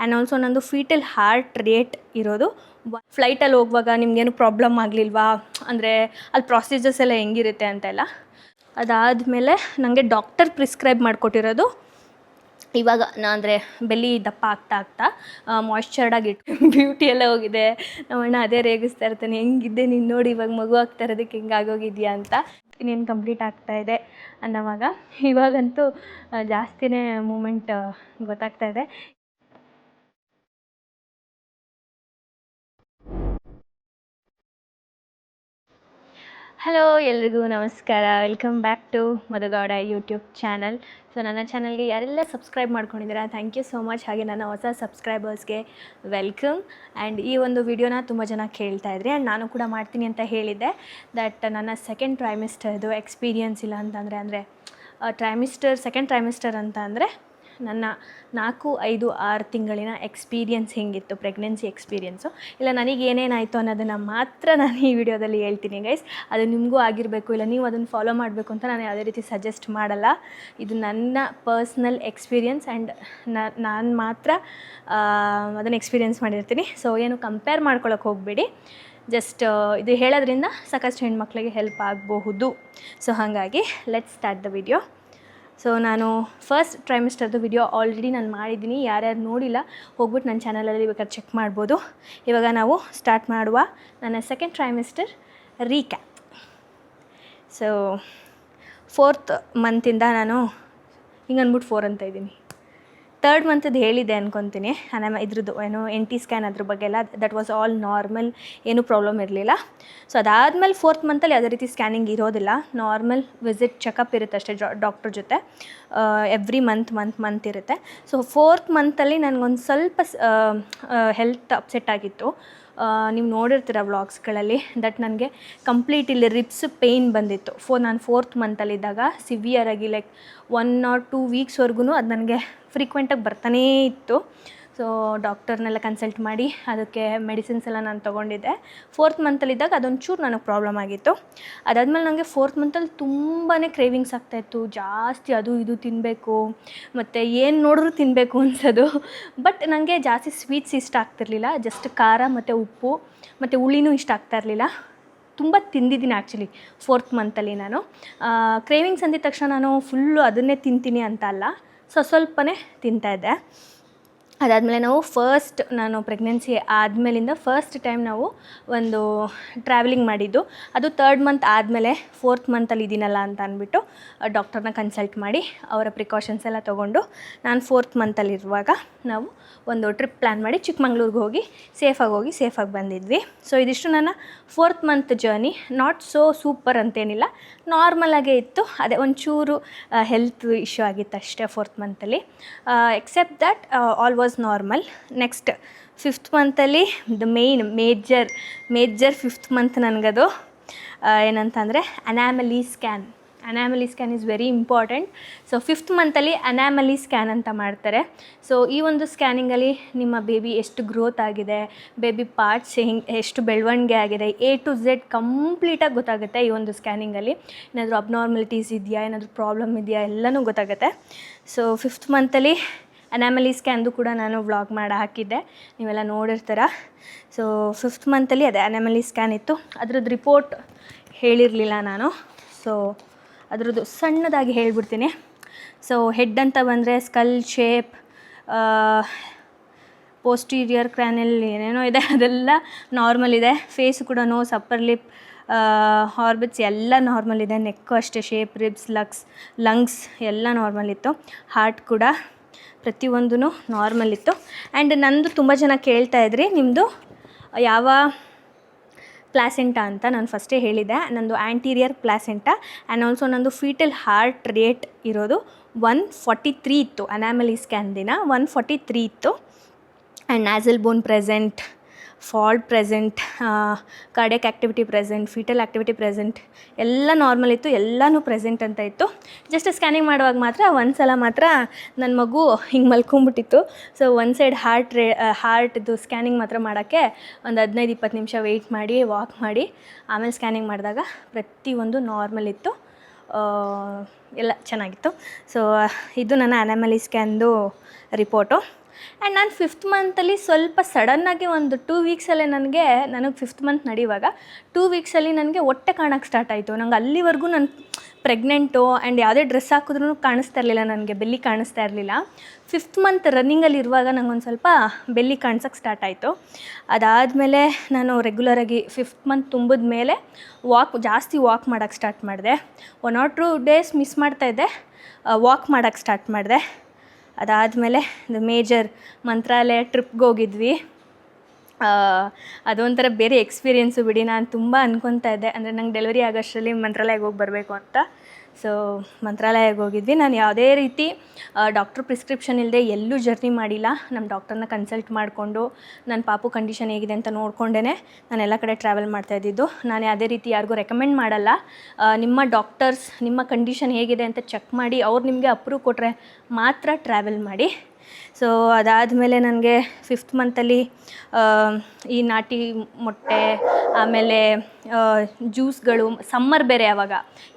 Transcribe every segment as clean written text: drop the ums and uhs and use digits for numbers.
And also ನಂದು foetal heart rate ಇರೋದು. ಫ್ಲೈಟಲ್ಲಿ ಹೋಗುವಾಗ ನಿಮಗೇನು ಪ್ರಾಬ್ಲಮ್ ಆಗಲಿಲ್ವಾ, ಅಂದರೆ ಅಲ್ಲಿ ಪ್ರೊಸೀಜರ್ಸ್ ಎಲ್ಲ ಹೆಂಗಿರುತ್ತೆ ಅಂತೆಲ್ಲ. ಅದಾದಮೇಲೆ ನನಗೆ ಡಾಕ್ಟರ್ ಪ್ರಿಸ್ಕ್ರೈಬ್ ಮಾಡಿಕೊಟ್ಟಿರೋದು ಇವಾಗ ಅಂದರೆ ಬೆಲ್ಲಿ ದಪ್ಪ ಆಗ್ತಾ ಮಾಯ್ಶ್ಚರ್ಡಾಗಿ ಬ್ಯೂಟಿ ಎಲ್ಲ ಹೋಗಿದೆ. ನಮ್ಮಣ್ಣ ಅದೇ ರೇಗಿಸ್ತಾ ಇರ್ತಾನೆ, ಹೆಂಗಿದ್ದೆ ನೀನು ನೋಡಿ ಇವಾಗ ಮಗು ಆಗ್ತಾ ಇರೋದಕ್ಕೆ ಹಿಂಗಾಗೋಗಿದೆಯಾ ಅಂತ. ಇನ್ನೇನು ಕಂಪ್ಲೀಟ್ ಆಗ್ತಾಯಿದೆ ಅನ್ನೋವಾಗ ಇವಾಗಂತೂ ಜಾಸ್ತಿನೇ ಮೂಮೆಂಟ್ ಗೊತ್ತಾಗ್ತಾ ಇದೆ. ಹಲೋ ಎಲ್ರಿಗೂ ನಮಸ್ಕಾರ, welcome back to Madhu Gowda YouTube channel. So ನನ್ನ ಚಾನಲ್ಗೆ ಯಾರೆಲ್ಲ ಸಬ್ಸ್ಕ್ರೈಬ್ ಮಾಡ್ಕೊಂಡಿದ್ದೀರಾ, ಥ್ಯಾಂಕ್ ಯು ಸೋ ಮಚ್. ಹಾಗೆ ನನ್ನ ಹೊಸ ಸಬ್ಸ್ಕ್ರೈಬರ್ಸ್ಗೆ ವೆಲ್ಕಮ್. ಆ್ಯಂಡ್ ಈ ಒಂದು ವಿಡಿಯೋನ ತುಂಬ ಜನ ಕೇಳ್ತಾ ಇದ್ರಿ, ಆ್ಯಂಡ್ ನಾನು ಕೂಡ ಮಾಡ್ತೀನಿ ಅಂತ ಹೇಳಿದ್ದೆ. ದಟ್ ನನ್ನ ಸೆಕೆಂಡ್ ಟ್ರೈಮಿಸ್ಟರ್ದು ಎಕ್ಸ್ಪೀರಿಯನ್ಸ್ ಇಲ್ಲ ಅಂತಂದರೆ, ಸೆಕೆಂಡ್ ಟ್ರೈಮಿಸ್ಟರ್ ಅಂತ ಅಂದರೆ ನನ್ನ 4, 5, 6 ತಿಂಗಳಿನ ಎಕ್ಸ್ಪೀರಿಯನ್ಸ್ ಹೆಂಗಿತ್ತು, ಪ್ರೆಗ್ನೆನ್ಸಿ ಎಕ್ಸ್ಪೀರಿಯನ್ಸು, ಇಲ್ಲ ನನಗೆ ಏನೇನಾಯಿತು ಅನ್ನೋದನ್ನು ಮಾತ್ರ ನಾನು ಈ ವಿಡಿಯೋದಲ್ಲಿ ಹೇಳ್ತೀನಿ ಗೈಸ್. ಅದು ನಿಮಗೂ ಆಗಿರಬೇಕು, ಇಲ್ಲ ನೀವು ಅದನ್ನು ಫಾಲೋ ಮಾಡಬೇಕು ಅಂತ ನಾನು ಯಾವುದೇ ರೀತಿ ಸಜೆಸ್ಟ್ ಮಾಡಲ್ಲ. ಇದು ನನ್ನ ಪರ್ಸ್ನಲ್ ಎಕ್ಸ್ಪೀರಿಯನ್ಸ್ ಆ್ಯಂಡ್ ನಾನು ಮಾತ್ರ ಅದನ್ನು ಎಕ್ಸ್ಪೀರಿಯನ್ಸ್ ಮಾಡಿರ್ತೀನಿ. ಸೊ ಏನು ಕಂಪೇರ್ ಮಾಡ್ಕೊಳಕ್ಕೆ ಹೋಗಬೇಡಿ. ಜಸ್ಟ್ ಇದು ಹೇಳೋದ್ರಿಂದ ಸಾಕಷ್ಟು ಹೆಣ್ಮಕ್ಳಿಗೆ ಹೆಲ್ಪ್ ಆಗಬಹುದು. ಸೊ ಹಾಗಾಗಿ let's start the video. So ನಾನು ಫಸ್ಟ್ ಟ್ರೈಮಿಸ್ಟರ್ದು ವಿಡಿಯೋ ಆಲ್ರೆಡಿ ನಾನು ಮಾಡಿದ್ದೀನಿ. ಯಾರ್ಯಾರು ನೋಡಿಲ್ಲ ಹೋಗ್ಬಿಟ್ಟು ನನ್ನ ಚಾನಲಲ್ಲಿ ಬೇಕಾದ್ರೆ ಚೆಕ್ ಮಾಡ್ಬೋದು. ಇವಾಗ ನಾವು ಸ್ಟಾರ್ಟ್ ಮಾಡುವ ನನ್ನ second trimester recap. So 4th ಮಂತಿಂದ ನಾನು ಹಿಂಗೆ ಅಂದ್ಬಿಟ್ಟು 4 ಅಂತ ಇದ್ದೀನಿ. 3rd ಮಂತದ್ದು ಹೇಳಿದೆ ಅನ್ಕೊತೀನಿ. ಇದ್ರದ್ದು ಏನು NT ಸ್ಕ್ಯಾನ್ ಅದ್ರ ಬಗ್ಗೆ ಎಲ್ಲ ದಟ್ ವಾಸ್ ಆಲ್ ನಾರ್ಮಲ್, ಏನೂ ಪ್ರಾಬ್ಲಮ್ ಇರಲಿಲ್ಲ. ಸೊ ಅದಾದಮೇಲೆ 4th ಮಂತಲ್ಲಿ ಯಾವುದೇ ರೀತಿ ಸ್ಕ್ಯಾನಿಂಗ್ ಇರೋದಿಲ್ಲ, ನಾರ್ಮಲ್ ವಿಸಿಟ್ ಚೆಕಪ್ ಇರುತ್ತೆ ಅಷ್ಟೇ ಡಾಕ್ಟ್ರ್ ಜೊತೆ. ಎವ್ರಿ ಮಂತ್ ಇರುತ್ತೆ. ಸೊ 4th ಮಂತಲ್ಲಿ ನನಗೊಂದು ಸ್ವಲ್ಪ ಹೆಲ್ತ್ ಅಪ್ಸೆಟ್ ಆಗಿತ್ತು. ನೀವು ನೋಡಿರ್ತೀರ ವ್ಲಾಗ್ಸ್ಗಳಲ್ಲಿ. ದಟ್ ನನಗೆ ಕಂಪ್ಲೀಟ್ ಇಲ್ಲಿ ರಿಬ್ಸ್ ಪೇಯ್ನ್ ಬಂದಿತ್ತು. ನಾನು 4th ಮಂತಲ್ಲಿದ್ದಾಗ ಸಿವಿಯರಾಗಿ ಲೈಕ್ 1 or 2 ವೀಕ್ಸ್ವರೆಗೂ ಅದು ನನಗೆ ಫ್ರೀಕ್ವೆಂಟಾಗಿ ಬರ್ತಾನೇ ಇತ್ತು. ಸೊ ಡಾಕ್ಟರ್ನೆಲ್ಲ ಕನ್ಸಲ್ಟ್ ಮಾಡಿ ಅದಕ್ಕೆ ಮೆಡಿಸಿನ್ಸ್ ಎಲ್ಲ ನಾನು ತೊಗೊಂಡಿದ್ದೆ. 4th ಮಂತಲ್ಲಿದ್ದಾಗ ಅದೊಂಚೂರು ನನಗೆ ಪ್ರಾಬ್ಲಮ್ ಆಗಿತ್ತು. ಅದಾದಮೇಲೆ ನನಗೆ 4th ಮಂತಲ್ಲಿ ತುಂಬಾ ಕ್ರೇವಿಂಗ್ಸ್ ಆಗ್ತಾಯಿತ್ತು, ಜಾಸ್ತಿ ಅದು ಇದು ತಿನ್ನಬೇಕು, ಮತ್ತು ಏನು ನೋಡಿದ್ರೂ ತಿನ್ನಬೇಕು ಅನ್ಸೋದು. ಬಟ್ ನನಗೆ ಜಾಸ್ತಿ ಸ್ವೀಟ್ಸ್ ಇಷ್ಟ ಆಗ್ತಿರ್ಲಿಲ್ಲ, ಜಸ್ಟ್ ಖಾರ ಮತ್ತು ಉಪ್ಪು ಮತ್ತು ಹುಳಿನೂ ಇಷ್ಟ ಆಗ್ತಾ ಇರಲಿಲ್ಲ. ತುಂಬ ತಿಂದಿದ್ದೀನಿ ಆ್ಯಕ್ಚುಲಿ 4th ಮಂತಲ್ಲಿ ನಾನು. ಕ್ರೇವಿಂಗ್ಸ್ ಅಂದಿದ ತಕ್ಷಣ ನಾನು ಫುಲ್ಲು ಅದನ್ನೇ ತಿಂತೀನಿ ಅಂತ ಅಲ್ಲ, ಸ್ವಲ್ಪನೇ ತಿಂತಾಯಿದ್ದೆ. ಅದಾದಮೇಲೆ ನಾನು ಪ್ರೆಗ್ನೆನ್ಸಿ ಆದಮೇಲಿಂದ ಫಸ್ಟ್ ಟೈಮ್ ನಾವು ಒಂದು ಟ್ರಾವೆಲಿಂಗ್ ಮಾಡಿದ್ದು. ಅದು 3rd ಮಂತ್ ಆದಮೇಲೆ 4th ಮಂತಲ್ಲಿ ಇದ್ದೀನಲ್ಲ ಅಂತ ಅಂದ್ಬಿಟ್ಟು ಡಾಕ್ಟರ್ನ ಕನ್ಸಲ್ಟ್ ಮಾಡಿ ಅವರ ಪ್ರಿಕಾಷನ್ಸ್ ಎಲ್ಲ ತೊಗೊಂಡು ನಾನು 4th ಮಂತಲ್ಲಿರುವಾಗ ನಾವು ಒಂದು ಟ್ರಿಪ್ ಪ್ಲ್ಯಾನ್ ಮಾಡಿ ಚಿಕ್ಕಮಂಗ್ಳೂರಿಗೆ ಹೋಗಿ ಸೇಫಾಗಿ ಬಂದಿದ್ವಿ. ಸೊ ಇದಿಷ್ಟು ನನ್ನ 4th month journey. Not so super ಅಂತೇನಿಲ್ಲ, ನಾರ್ಮಲಾಗೇ ಇತ್ತು. ಅದೇ ಒಂಚೂರು ಹೆಲ್ತ್ ಇಶ್ಯೂ ಆಗಿತ್ತು ಅಷ್ಟೇ 4th ಮಂತಲ್ಲಿ. Except that all was normal. Next 5th ಮಂತಲ್ಲಿ ದ ಮೇಜರ್ 5th ಮಂತ್ ನನಗದು ಏನಂತಂದರೆ anomaly scan is very important. So 5th ಮಂತಲ್ಲಿ ಅನಾಮಲಿ ಸ್ಕ್ಯಾನ್ ಅಂತ ಮಾಡ್ತಾರೆ. ಸೊ ಈ ಒಂದು ಸ್ಕ್ಯಾನಿಂಗಲ್ಲಿ ನಿಮ್ಮ ಬೇಬಿ ಎಷ್ಟು ಗ್ರೋತ್ ಆಗಿದೆ, ಬೇಬಿ ಪಾರ್ಟ್ಸ್ ಎಷ್ಟು ಬೆಳವಣಿಗೆ ಆಗಿದೆ, A to Z ಕಂಪ್ಲೀಟಾಗಿ ಗೊತ್ತಾಗುತ್ತೆ ಈ ಒಂದು ಸ್ಕ್ಯಾನಿಂಗಲ್ಲಿ. ಏನಾದರೂ ಅಬ್ನಾರ್ಮಲಿಟೀಸ್ ಇದೆಯಾ, ಏನಾದರೂ ಪ್ರಾಬ್ಲಮ್ ಇದೆಯಾ, ಎಲ್ಲನೂ ಗೊತ್ತಾಗುತ್ತೆ. ಸೊ 5th ಮಂತಲ್ಲಿ ಅನಾಮಲಿ ಸ್ಕ್ಯಾನ್ದು ಕೂಡ ನಾನು ವ್ಲಾಗ್ ಮಾಡಿ ಹಾಕಿದ್ದೆ, ನೀವೆಲ್ಲ ನೋಡಿರ್ತೀರ. ಸೊ 5th ಮಂತಲ್ಲಿ ಅದೇ ಅನಾಮಲಿ ಸ್ಕ್ಯಾನ್ ಇತ್ತು. ಅದ್ರದ್ದು ರಿಪೋರ್ಟ್ ಹೇಳಿರಲಿಲ್ಲ ನಾನು. ಸೊ ಅದ್ರದ್ದು ಸಣ್ಣದಾಗಿ ಹೇಳ್ಬಿಡ್ತೀನಿ. ಸೊ ಹೆಡ್ ಅಂತ ಬಂದರೆ ಸ್ಕಲ್ ಶೇಪ್, ಪೋಸ್ಟೀರಿಯರ್ ಕ್ರ್ಯಾನಿಯಲ್ ಏನೇನೋ ಇದೆ, ಅದೆಲ್ಲ ನಾರ್ಮಲ್ ಇದೆ. ಫೇಸು ಕೂಡ ನೋಸ್, ಅಪ್ಪರ್ ಲಿಪ್, ಆರ್ಬಿಟ್ಸ್ ಎಲ್ಲ ನಾರ್ಮಲ್ ಇದೆ. ನೆಕ್ಕು ಅಷ್ಟೇ, ಶೇಪ್, ರಿಬ್ಸ್, ಲಂಗ್ಸ್ ಎಲ್ಲ ನಾರ್ಮಲ್ ಇತ್ತು. ಹಾರ್ಟ್ ಕೂಡ ಪ್ರತಿಯೊಂದೂ ನಾರ್ಮಲ್ ಇತ್ತು. ಆ್ಯಂಡ್ ನಂದು ತುಂಬ ಜನ ಕೇಳ್ತಾಯಿದ್ರಿ ನಿಮ್ಮದು ಯಾವ ಪ್ಲಾಸೆಂಟಾ ಅಂತ. ನಾನು ಫಸ್ಟೇ ಹೇಳಿದೆ, ನಂದು ಆ್ಯಂಟೀರಿಯರ್ ಪ್ಲಾಸೆಂಟಾ. ಆ್ಯಂಡ್ ಆಲ್ಸೋ ನಂದು ಫೀಟಲ್ ಹಾರ್ಟ್ ರೇಟ್ ಇರೋದು 143 ಇತ್ತು. ಅನಾಮಲಿ ಸ್ಕ್ಯಾನ್ ದಿನ 143 ಇತ್ತು. And nasal bone present, fault present, cardiac activity present, foetal activity present, ಎಲ್ಲ ನಾರ್ಮಲ್ ಇತ್ತು, ಎಲ್ಲನೂ ಪ್ರೆಸೆಂಟ್ ಅಂತ ಇತ್ತು. ಜಸ್ಟ್ ಸ್ಕ್ಯಾನಿಂಗ್ ಮಾಡುವಾಗ ಮಾತ್ರ ಒಂದು ಸಲ ಮಾತ್ರ ನನ್ನ ಮಗು ಹಿಂಗೆ ಮಲ್ಕೊಂಬಿಟ್ಟಿತ್ತು. ಸೊ ಒಂದು ಸೈಡ್ ಹಾರ್ಟ್ದು ಸ್ಕ್ಯಾನಿಂಗ್ ಮಾತ್ರ ಮಾಡೋಕ್ಕೆ ಒಂದು 15-20 ನಿಮಿಷ ವೆಯ್ಟ್ ಮಾಡಿ ವಾಕ್ ಮಾಡಿ ಆಮೇಲೆ ಸ್ಕ್ಯಾನಿಂಗ್ ಮಾಡಿದಾಗ ಪ್ರತಿಯೊಂದು ನಾರ್ಮಲ್ ಇತ್ತು, ಎಲ್ಲ ಚೆನ್ನಾಗಿತ್ತು. ಸೊ ಇದು ನನ್ನ ಅನಾಮಲಿ ಸ್ಕ್ಯಾನ್ದು ರಿಪೋರ್ಟು. ಆ್ಯಂಡ್ ನಾನು 5th ಮಂತಲ್ಲಿ ಸ್ವಲ್ಪ ಸಡನ್ನಾಗಿ ಒಂದು 2 ವೀಕ್ಸಲ್ಲೇ ನನಗೆ 5th ಮಂತ್ ನಡೆಯುವಾಗ 2 ವೀಕ್ಸಲ್ಲಿ ನನಗೆ ಹೊಟ್ಟೆ ಕಾಣೋಕ್ಕೆ ಸ್ಟಾರ್ಟ್ ಆಯಿತು. ನಂಗೆ ಅಲ್ಲಿವರೆಗೂ ನಾನು ಪ್ರೆಗ್ನೆಂಟು ಆ್ಯಂಡ್ ಯಾವುದೇ ಡ್ರೆಸ್ ಹಾಕಿದ್ರೂ ಕಾಣಿಸ್ತಾ ಇರಲಿಲ್ಲ, ನನಗೆ ಬೆಲ್ಲಿ ಕಾಣಿಸ್ತಾ ಇರಲಿಲ್ಲ. 5th ಮಂತ್ ರನ್ನಿಂಗಲ್ಲಿ ಇರುವಾಗ ನಂಗೊಂದು ಸ್ವಲ್ಪ ಬೆಲ್ಲಿ ಕಾಣಿಸೋಕ್ಕೆ ಸ್ಟಾರ್ಟ್ ಆಯಿತು. ಅದಾದಮೇಲೆ ನಾನು ರೆಗ್ಯುಲರಾಗಿ 5th ಮಂತ್ ತುಂಬಿದ ಮೇಲೆ ಜಾಸ್ತಿ ವಾಕ್ ಮಾಡೋಕ್ಕೆ ಸ್ಟಾರ್ಟ್ ಮಾಡಿದೆ. 1 or 2 ಡೇಸ್ ಮಿಸ್ ಮಾಡ್ತಾಯಿದ್ದೆ, ವಾಕ್ ಮಾಡೋಕ್ಕೆ ಸ್ಟಾರ್ಟ್ ಮಾಡಿದೆ. ಅದಾದಮೇಲೆ ಮೇಜರ್ ಮಂತ್ರಾಲಯ ಟ್ರಿಪ್ಗೆ ಹೋಗಿದ್ವಿ. ಅದೊಂಥರ ಬೇರೆ ಎಕ್ಸ್ಪೀರಿಯೆನ್ಸು ಬಿಡಿ. ನಾನು ತುಂಬ ಅಂದ್ಕೊತಾ ಇದ್ದೆ, ಅಂದರೆ ನಂಗೆ ಡೆಲಿವರಿ ಆಗೋಷ್ಟರಲ್ಲಿ ಮಂತ್ರಾಲಯಕ್ಕೆ ಹೋಗಿ ಬರಬೇಕು ಅಂತ. ಸೊ ಮಂತ್ರಾಲಯಕ್ಕೆ ಹೋಗಿದ್ವಿ. ನಾನು ಯಾವುದೇ ರೀತಿ ಡಾಕ್ಟ್ರ್ ಪ್ರಿಸ್ಕ್ರಿಪ್ಷನ್ ಇಲ್ಲದೆ ಎಲ್ಲೂ ಜರ್ನಿ ಮಾಡಿಲ್ಲ. ನಮ್ಮ ಡಾಕ್ಟರ್ನ ಕನ್ಸಲ್ಟ್ ಮಾಡಿಕೊಂಡು ನನ್ನ ಪಾಪು ಕಂಡೀಷನ್ ಹೇಗಿದೆ ಅಂತ ನೋಡಿಕೊಂಡೇ ನಾನು ಎಲ್ಲ ಕಡೆ ಟ್ರಾವೆಲ್ ಮಾಡ್ತಾಯಿದ್ದಿದ್ದು. ನಾನು ಯಾವುದೇ ರೀತಿ ಯಾರಿಗೂ ರೆಕಮೆಂಡ್ ಮಾಡಲ್ಲ. ನಿಮ್ಮ ಡಾಕ್ಟರ್ಸ್ ನಿಮ್ಮ ಕಂಡೀಷನ್ ಹೇಗಿದೆ ಅಂತ ಚೆಕ್ ಮಾಡಿ ಅವ್ರು ನಿಮಗೆ ಅಪ್ರೂವ್ ಕೊಟ್ಟರೆ ಮಾತ್ರ ಟ್ರಾವೆಲ್ ಮಾಡಿ. ಸೊ ಅದಾದಮೇಲೆ ನನಗೆ 5th ಮಂತಲ್ಲಿ ಈ ನಾಟಿ ಮೊಟ್ಟೆ, ಆಮೇಲೆ ಜ್ಯೂಸ್ಗಳು, ಸಮ್ಮರ್ ಬೇರೆ ಆವಾಗ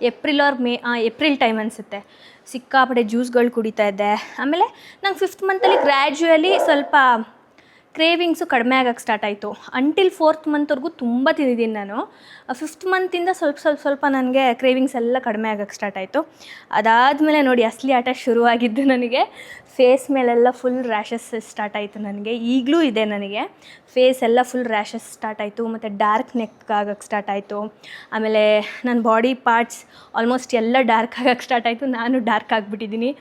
ಏಪ್ರಿಲ್ ಟೈಮ್ ಅನಿಸುತ್ತೆ, ಸಿಕ್ಕಾಪಟ್ಟೆ ಜ್ಯೂಸ್ಗಳು ಕುಡಿತಾ ಇದ್ದೆ. ಆಮೇಲೆ ನಂಗೆ 5th ಮಂತಲ್ಲಿ ಗ್ರ್ಯಾಜುಯಲಿ ಸ್ವಲ್ಪ ಕ್ರೇವಿಂಗ್ಸು ಕಡಿಮೆ ಆಗೋಕ್ಕೆ ಸ್ಟಾರ್ಟ್ ಆಯಿತು. ಅಂಟಿಲ್ 4th ಮಂತ್ವರೆಗೂ ತುಂಬ ತಿಂದಿದ್ದೀನಿ ನಾನು. 5th ಮಂತಿಂದ ಸ್ವಲ್ಪ ನನಗೆ ಕ್ರೇವಿಂಗ್ಸ್ ಎಲ್ಲ ಕಡಿಮೆ ಆಗೋಕ್ಕೆ ಸ್ಟಾರ್ಟ್ ಆಯಿತು. ಅದಾದಮೇಲೆ ನೋಡಿ ಅಸಲಿ ಆಟ ಶುರುವಾಗಿದ್ದು ನನಗೆ. ಫೇಸ್ ಮೇಲೆಲ್ಲ ಫುಲ್ ರ್ಯಾಷಸ್ ಸ್ಟಾರ್ಟ್ ಆಯಿತು ನನಗೆ. ಈಗಲೂ ಇದೆ ನನಗೆ. ಫೇಸ್ ಎಲ್ಲ ಫುಲ್ ರ್ಯಾಷಸ್ ಸ್ಟಾರ್ಟ್ ಆಯಿತು, ಮತ್ತು ಡಾರ್ಕ್ ನೆಕ್ ಆಗೋಕ್ಕೆ ಸ್ಟಾರ್ಟ್ ಆಯಿತು. ಆಮೇಲೆ ನನ್ನ ಬಾಡಿ ಪಾರ್ಟ್ಸ್ ಆಲ್ಮೋಸ್ಟ್ ಎಲ್ಲ ಡಾರ್ಕ್ ಆಗೋಕ್ಕೆ ಸ್ಟಾರ್ಟ್ ಆಯಿತು. ನಾನು ಡಾರ್ಕ್ ಆಗಿಬಿಟ್ಟಿದ್ದೀನಿ.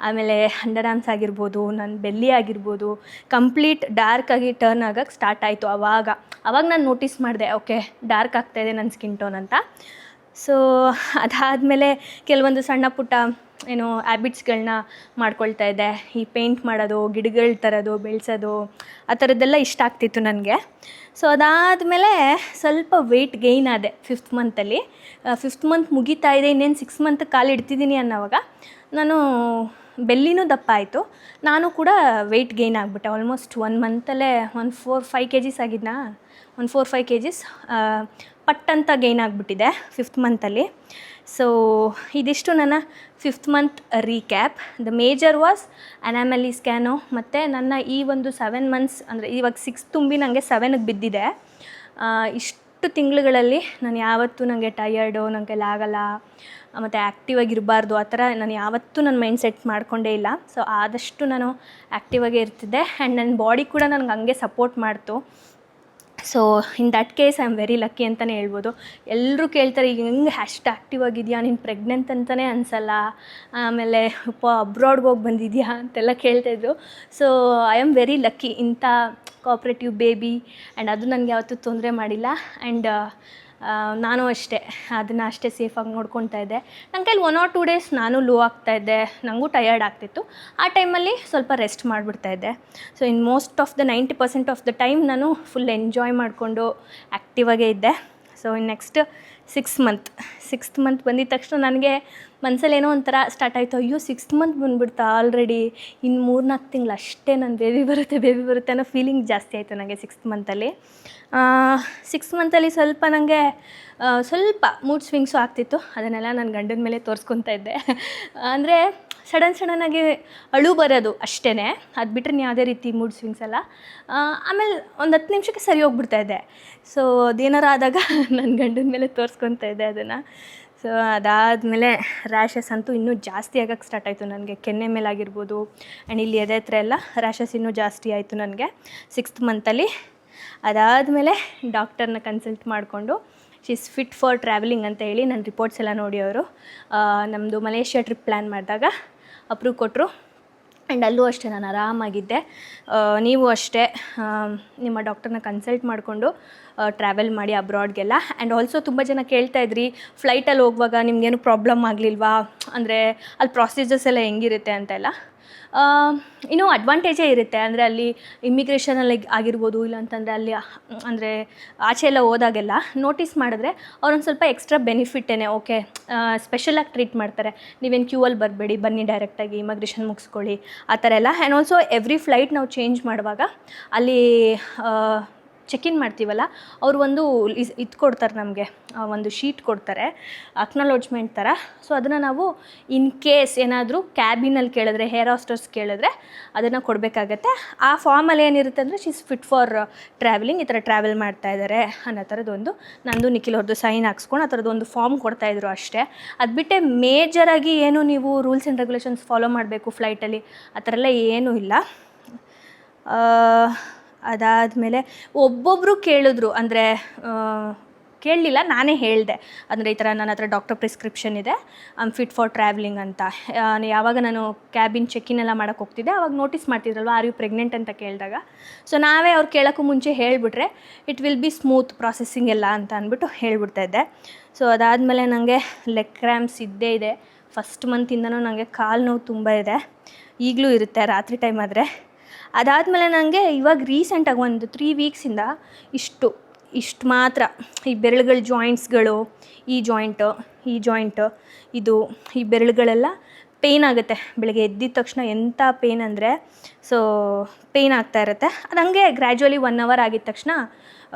ಆಮೇಲೆ ಅಂಡರ್ ಆರ್ಮ್ಸ್ ಆಗಿರ್ಬೋದು, ನನ್ನ ಬೆಲ್ಲಿ ಆಗಿರ್ಬೋದು, ಕಂಪ್ಲೀಟ್ ಡಾರ್ಕ್ ಆಗಿ ಟರ್ನ್ ಆಗೋಕ್ಕೆ ಸ್ಟಾರ್ಟ್ ಆಯಿತು. ಆವಾಗ ನಾನು ನೋಟಿಸ್ ಮಾಡಿದೆ, ಓಕೆ ಡಾರ್ಕ್ ಆಗ್ತಾಯಿದೆ ನನ್ನ ಸ್ಕಿನ್ ಟೋನ್ ಅಂತ. ಸೊ ಅದಾದಮೇಲೆ ಕೆಲವೊಂದು ಸಣ್ಣ ಪುಟ್ಟ ಹ್ಯಾಬಿಟ್ಸ್ಗಳನ್ನ ಮಾಡ್ಕೊಳ್ತಾ ಇದ್ದೆ. ಈ ಪೇಂಟ್ ಮಾಡೋದು, ಗಿಡಗಳು ತರೋದು, ಬೆಳೆಸೋದು, ಆ ಥರದ್ದೆಲ್ಲ ಇಷ್ಟ ಆಗ್ತಿತ್ತು ನನಗೆ. ಸೊ ಅದಾದಮೇಲೆ ಸ್ವಲ್ಪ ವೆಯ್ಟ್ ಗೈನ್ ಆದೆ 5th ಮಂತಲ್ಲಿ. 5th ಮಂತ್ ಮುಗೀತಾ ಇದೆ, ಇನ್ನೇನು 6 ಮಂತ್ ಕಾಲಿಡ್ತಿದ್ದೀನಿ ಅನ್ನೋವಾಗ ನಾನು ಬೆಲ್ಲಿನೂ ದಪ್ಪ ಆಯಿತು. ನಾನು ಕೂಡ ವೆಯ್ಟ್ ಗೈನ್ ಆಗಿಬಿಟ್ಟೆ. ಆಲ್ಮೋಸ್ಟ್ 1 ಮಂತಲ್ಲೇ 4-5 kgs ಆಗಿದ್ನಾ, 4-5 kgs ಪಟ್ಟಂತ ಗೈನ್ ಆಗಿಬಿಟ್ಟಿದೆ 5th ಮಂತಲ್ಲಿ. ಸೊ ಇದಿಷ್ಟು ನನ್ನ 5th month recap. The major was anomaly scan, ಮತ್ತು ನನ್ನ ಈ ಒಂದು 7 ಮಂತ್ಸ್, ಅಂದರೆ ಇವಾಗ 6 ತುಂಬಿ ನನಗೆ 7ಗೆ ಬಿದ್ದಿದೆ. ಇಷ್ಟು ತಿಂಗಳುಗಳಲ್ಲಿ ನಾನು ಯಾವತ್ತೂ ನನಗೆ ಟಯರ್ಡು, ನನಗೆ ಆಗಲ್ಲ, ಮತ್ತು ಆ್ಯಕ್ಟಿವ್ ಆಗಿರಬಾರ್ದು, ಆ ಥರ ನಾನು ಯಾವತ್ತೂ ನನ್ನ ಮೈಂಡ್ ಸೆಟ್ ಮಾಡಿಕೊಂಡೇ ಇಲ್ಲ. ಸೊ ಆದಷ್ಟು ನಾನು ಆ್ಯಕ್ಟಿವಾಗೇ ಇರ್ತಿದ್ದೆ. ಆ್ಯಂಡ್ ನನ್ನ ಬಾಡಿ ಕೂಡ ನನಗೆ ಹಂಗೆ ಸಪೋರ್ಟ್ ಮಾಡ್ತು. So in that case I am very lucky ಅಂತಲೇ ಹೇಳ್ಬೋದು. ಎಲ್ಲರೂ ಕೇಳ್ತಾರೆ, ಈಗ ಹೆಂಗೆ ಅಷ್ಟು ಆ್ಯಕ್ಟಿವ್ ಆಗಿದೆಯಾ, ನೀನು ಪ್ರೆಗ್ನೆಂಟ್ ಅಂತಲೇ ಅನಿಸಲ್ಲ, ಆಮೇಲೆ ಅಬ್ರಾಡ್ಗೆ ಹೋಗಿ ಬಂದಿದೆಯಾ ಅಂತೆಲ್ಲ ಕೇಳ್ತಾಯಿದ್ರು. So I am very lucky. ಇಂಥ ಕೋಆಪ್ರೇಟಿವ್ ಬೇಬಿ, ಆ್ಯಂಡ್ ಅದು ನನಗೆ ಯಾವತ್ತೂ ತೊಂದರೆ ಮಾಡಿಲ್ಲ. ಆ್ಯಂಡ್ ನಾನು ಅಷ್ಟೇ ಅದನ್ನು ಅಷ್ಟೇ ಸೇಫಾಗಿ ನೋಡ್ಕೊತಾ ಇದ್ದೆ. ನನ್ನ ಕೈಲಿ 1 or 2 ಡೇಸ್ ನಾನು ಲೋ ಆಗ್ತಾಯಿದ್ದೆ, ನನಗೂ ಟಯರ್ಡ್ ಆಗ್ತಿತ್ತು. ಆ ಟೈಮಲ್ಲಿ ಸ್ವಲ್ಪ ರೆಸ್ಟ್ ಮಾಡಿಬಿಡ್ತಾಯಿದ್ದೆ. So in most of the 90% of the time ನಾನು ಫುಲ್ ಎಂಜಾಯ್ ಮಾಡಿಕೊಂಡು ಆ್ಯಕ್ಟಿವಾಗೇ ಇದ್ದೆ. ಸೊ ಇನ್ನು ನೆಕ್ಸ್ಟ್ 6th ಮಂತ್ ಬಂದಿದ ತಕ್ಷಣ ನನಗೆ ಮನಸ್ಸಲ್ಲಿ ಏನೋ ಒಂಥರ ಸ್ಟಾರ್ಟ್ ಆಯಿತು, ಅಯ್ಯೋ 6th ಮಂತ್ ಬಂದುಬಿಡ್ತಾ ಆಲ್ರೆಡಿ, ಇನ್ನು 3-4 ತಿಂಗಳು ಅಷ್ಟೇ ನನ್ನ ಬೇಬಿ ಬರುತ್ತೆ ಅನ್ನೋ ಫೀಲಿಂಗ್ ಜಾಸ್ತಿ ಆಯಿತು ನನಗೆ 6th ಮಂತಲ್ಲಿ. 6th ಮಂತಲ್ಲಿ ಸ್ವಲ್ಪ ನನಗೆ ಸ್ವಲ್ಪ ಮೂಡ್ ಸ್ವಿಂಗ್ಸು ಆಗ್ತಿತ್ತು. ಅದನ್ನೆಲ್ಲ ನನ್ನ ಗಂಡನ ಮೇಲೆ ತೋರಿಸ್ಕೊತಾ ಇದ್ದೆ. ಅಂದರೆ ಸಡನ್ನಾಗಿ ಅಳು ಬರೋದು ಅಷ್ಟೇ, ಅದು ಬಿಟ್ಟರೆ ಯಾವುದೇ ರೀತಿ ಮೂಡ್ ಸ್ವಿಂಗ್ಸ್ ಅಲ್ಲ. ಆಮೇಲೆ ಒಂದು 10 ನಿಮಿಷಕ್ಕೆ ಸರಿ ಹೋಗ್ಬಿಡ್ತಾಯಿದ್ದೆ. ಸೊ ಅದೇನಾರು ಆದಾಗ ನನ್ನ ಗಂಡನ ಮೇಲೆ ತೋರಿಸ್ಕೊತಾ ಇದ್ದೆ ಅದನ್ನು. ಸೊ ಅದಾದಮೇಲೆ ರ್ಯಾಷಸ್ ಅಂತೂ ಇನ್ನೂ ಜಾಸ್ತಿ ಆಗೋಕ್ಕೆ ಸ್ಟಾರ್ಟ್ ಆಯಿತು ನನಗೆ. ಕೆನ್ನೆ ಮೇಲಾಗಿರ್ಬೋದು, ಆ್ಯಂಡ್ ಇಲ್ಲಿ ಎದೆ ಹತ್ರ ಎಲ್ಲ ರ್ಯಾಷಸ್ ಇನ್ನೂ ಜಾಸ್ತಿ ಆಯಿತು ನನಗೆ 6th ಮಂತಲ್ಲಿ. ಅದಾದಮೇಲೆ ಡಾಕ್ಟರ್ನ ಕನ್ಸಲ್ಟ್ ಮಾಡಿಕೊಂಡು she is fit for travelling ಅಂತ ಹೇಳಿ ನನ್ನ ರಿಪೋರ್ಟ್ಸ್ ಎಲ್ಲ ನೋಡಿ ಅವರು ನಮ್ಮದು ಮಲೇಷ್ಯಾ ಟ್ರಿಪ್ ಪ್ಲ್ಯಾನ್ ಮಾಡಿದಾಗ ಅಪ್ರೂವ್ ಕೊಟ್ಟರು. ಆ್ಯಂಡ್ ಅಲ್ಲೂ ಅಷ್ಟೇ ನಾನು ಆರಾಮಾಗಿದ್ದೆ. ನೀವು ಅಷ್ಟೇ ನಿಮ್ಮ ಡಾಕ್ಟರ್ನ ಕನ್ಸಲ್ಟ್ ಮಾಡಿಕೊಂಡು ಟ್ರಾವೆಲ್ ಮಾಡಿ ಅಬ್ರಾಡ್ಗೆಲ್ಲ. ಆ್ಯಂಡ್ ಆಲ್ಸೋ ತುಂಬ ಜನ ಕೇಳ್ತಾಯಿದ್ರಿ, ಫ್ಲೈಟಲ್ಲಿ ಹೋಗುವಾಗ ನಿಮಗೇನು ಪ್ರಾಬ್ಲಮ್ ಆಗಲಿಲ್ವಾ, ಅಂದರೆ ಅಲ್ಲಿ ಪ್ರೊಸೀಜರ್ಸ್ ಎಲ್ಲ ಹೆಂಗಿರುತ್ತೆ ಅಂತೆಲ್ಲ. ಇನ್ನೂ ಅಡ್ವಾಂಟೇಜೇ ಇರುತ್ತೆ. ಅಂದರೆ ಅಲ್ಲಿ ಇಮ್ಮಿಗ್ರೇಷನಲ್ಲಿ ಆಗಿರ್ಬೋದು, ಇಲ್ಲಾಂತಂದರೆ ಅಲ್ಲಿ ಅಂದರೆ ಆಚೆ ಎಲ್ಲ ಹೋದಾಗೆಲ್ಲ ನೋಟಿಸ್ ಮಾಡಿದ್ರೆ ಅವ್ರೊಂದು ಸ್ವಲ್ಪ ಎಕ್ಸ್ಟ್ರಾ ಬೆನಿಫಿಟ್ಟೇ. ಓಕೆ ಸ್ಪೆಷಲಾಗಿ ಟ್ರೀಟ್ ಮಾಡ್ತಾರೆ, ನೀವೇನು ಕ್ಯೂವಲ್ಲಿ ಬರಬೇಡಿ, ಬನ್ನಿ ಡೈರೆಕ್ಟಾಗಿ ಇಮಿಗ್ರೇಷನ್ ಮುಗಿಸ್ಕೊಳ್ಳಿ, ಆ ಥರ ಎಲ್ಲ. ಆ್ಯಂಡ್ ಆಲ್ಸೋ ಎವ್ರಿ ಫ್ಲೈಟ್ ನಾವು ಚೇಂಜ್ ಮಾಡುವಾಗ ಅಲ್ಲಿ ಚೆಕ್ ಇನ್ ಮಾಡ್ತೀವಲ್ಲ, ಅವರು ಒಂದು ಇದು ಕೊಡ್ತಾರೆ ನಮಗೆ, ಒಂದು ಶೀಟ್ ಕೊಡ್ತಾರೆ ಅಕ್ನಾಲಜ್ಮೆಂಟ್ ಥರ. ಸೊ ಅದನ್ನು ನಾವು ಇನ್ ಕೇಸ್ ಏನಾದರೂ ಕ್ಯಾಬಿನಲ್ಲಿ ಕೇಳಿದ್ರೆ, ಹೇರ್ ಹಾಸ್ಟರ್ಸ್ ಕೇಳಿದ್ರೆ ಅದನ್ನು ಕೊಡಬೇಕಾಗತ್ತೆ. ಆ ಫಾರ್ಮಲ್ಲಿ ಏನಿರುತ್ತೆ ಅಂದರೆ ಶೀಸ್ ಫಿಟ್ ಫಾರ್ ಟ್ರಾವೆಲಿಂಗ್, ಈ ಥರ ಟ್ರಾವೆಲ್ ಮಾಡ್ತಾ ಇದ್ದಾರೆ ಅನ್ನೋ ಥರದ್ದೊಂದು ನಂದು ನಿಖಿಲ್ ಅವ್ರದ್ದು ಸೈನ್ ಹಾಕ್ಸ್ಕೊಂಡು ಆ ಥರದ್ದೊಂದು ಫಾರ್ಮ್ ಕೊಡ್ತಾಯಿದ್ರು ಅಷ್ಟೇ. ಅದು ಬಿಟ್ಟೆ ಮೇಜರಾಗಿ ಏನು ನೀವು ರೂಲ್ಸ್ ಆ್ಯಂಡ್ ರೆಗ್ಯುಲೇಷನ್ಸ್ ಫಾಲೋ ಮಾಡಬೇಕು ಫ್ಲೈಟಲ್ಲಿ ಆ ಥರ ಎಲ್ಲ ಏನೂ ಇಲ್ಲ. ಅದಾದಮೇಲೆ ಒಬ್ಬೊಬ್ಬರು ಕೇಳಿದ್ರು, ಅಂದರೆ ಕೇಳಲಿಲ್ಲ, ನಾನೇ ಹೇಳಿದೆ. ಅಂದರೆ ಈ ಥರ ನನ್ನ ಹತ್ರ ಡಾಕ್ಟರ್ ಪ್ರಿಸ್ಕ್ರಿಪ್ಷನ್ ಇದೆ, I am fit for travelling ಅಂತ. ಯಾವಾಗ ನಾನು ಕ್ಯಾಬಿನ್ ಚೆಕ್ ಇನ್ ಎಲ್ಲ ಮಾಡೋಕ್ಕೆ ಹೋಗ್ತಿದ್ದೆ ಆವಾಗ ನೋಟಿಸ್ ಮಾಡ್ತಿದ್ರಲ್ವ, ಆರ್ ಯು ಪ್ರೆಗ್ನೆಂಟ್ ಅಂತ ಕೇಳಿದಾಗ. ಸೊ ನಾವೇ ಅವ್ರು ಕೇಳೋಕ್ಕೂ ಮುಂಚೆ ಹೇಳಿಬಿಟ್ರೆ it will be smooth processing ಎಲ್ಲ ಅಂತ ಅಂದ್ಬಿಟ್ಟು ಹೇಳ್ಬಿಡ್ತಾ ಇದ್ದೆ. ಸೊ ಅದಾದಮೇಲೆ ನನಗೆ ಲೆಗ್ ಕ್ರ್ಯಾಂಪ್ಸ್ ಇದ್ದೇ ಇದೆ. ಫಸ್ಟ್ ಮಂತಿಂದನೂ ನನಗೆ ಕಾಲು ನೋವು ತುಂಬ ಇದೆ, ಈಗಲೂ ಇರುತ್ತೆ ರಾತ್ರಿ ಟೈಮ್ ಆದರೆ. ಅದಾದಮೇಲೆ ನನಗೆ ಇವಾಗ ರೀಸೆಂಟಾಗಿ ಒಂದು 3 ವೀಕ್ಸಿಂದ ಇಷ್ಟು ಮಾತ್ರ ಈ ಬೆರಳುಗಳ ಜಾಯಿಂಟ್ಸ್ಗಳು, ಈ ಜಾಯಿಂಟು ಇದು, ಈ ಬೆರಳುಗಳೆಲ್ಲ ಪೇಯ್ನ್ ಆಗುತ್ತೆ. ಬೆಳಗ್ಗೆ ಎದ್ದಿದ ತಕ್ಷಣ ಎಂಥ ಪೇಯ್ನ್ ಅಂದರೆ, ಸೊ ಪೇಯ್ನ್ ಆಗ್ತಾ ಇರುತ್ತೆ. ಅದು ಹಂಗೆ ಗ್ರ್ಯಾಜುವಲಿ 1 ಅವರ್ ಆಗಿದ ತಕ್ಷಣ